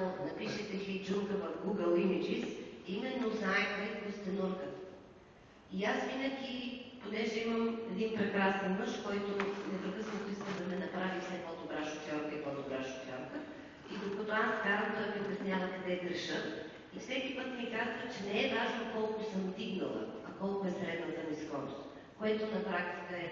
ако напишете хейджунка в Google Images, именно заека и костенурката. И аз винаги, понеже имам един прекрасен мъж, който непрекъснато иска да ме направи все по-добра шофьорка и по-добра шофьорка, и докато аз карам, той ми обяснява къде греша. И всеки път ми казва, че не е важно колко съм дигнала, а колко е средната ми скорост, което на практика е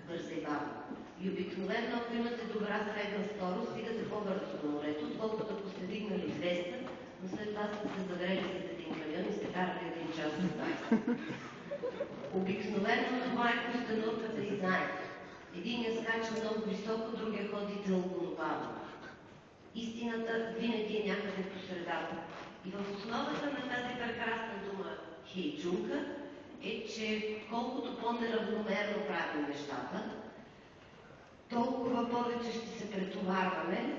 бърза и бавно. И обикновено, ако имате добра средна скорост, стигате по-бързо до морето, отколкото ако сте дигнали 200, но след това сте се заврели с един камион и сте карали 1 час и 20. Обикновено това е костенурката и заек. Единият скача много високо, другия ходи дълго, но бавно. Истината винаги е някъде по средата. И в основата на тази прекрасна дума хейджунка е, че колкото по-неравномерно правим нещата, толкова повече ще се претоварваме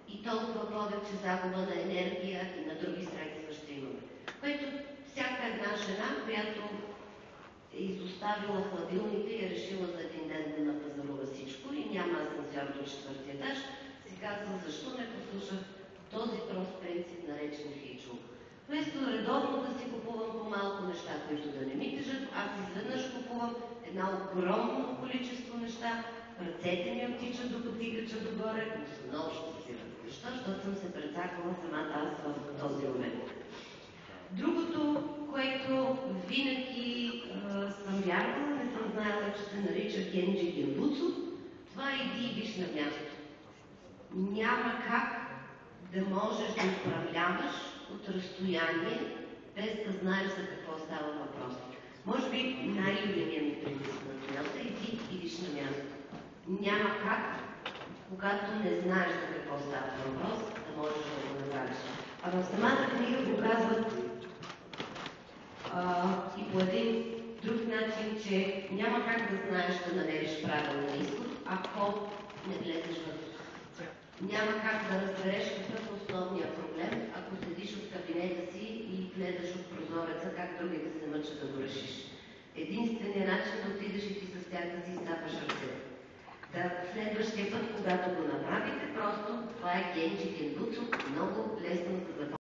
и толкова повече загуба на енергия и на други средства ще имаме. Което всяка една жена, която е изоставила хладилника и е решила за един ден да напазарува всичко и няма асансьор до 4-ти етаж, си казва, защо не послушах този прост принцип, наречен хейджунка. Вместо редовно да си купувам по-малко неща, които да не ми тежат, аз изведнъж купувам една огромно количество неща, ръцете ми отичат до потикача догоре, но съм много щастлива. Защо? Защото съм се прецакала самата аз в този момент. Другото, което винаги съм вярвала, не съм знаела, че се нарича Генджи Генбуцу, това е иди и виж на място. Няма как да можеш да управляваш от разстояние, без да знаеш за какво става въпрос. Може би най-любимия ми принцип на Тойота е иди и виж на място. Няма как, когато не знаеш за какво става въпрос, да можеш да го направиш. А в самата книга го казват и по един друг начин, че няма как да знаеш да намериш правилен изход, ако не влезеш в... Няма как да разбереш какъв е основният проблем, ако седиш от кабинета си и гледаш от прозореца как другите се мъчат да го решиш. Единственият начин да отидеш и ти с тях да си изцапаш ръцете. Да, следващия път, когато го направите, просто това е Генджи Генбуцу, много лесно за запомнение.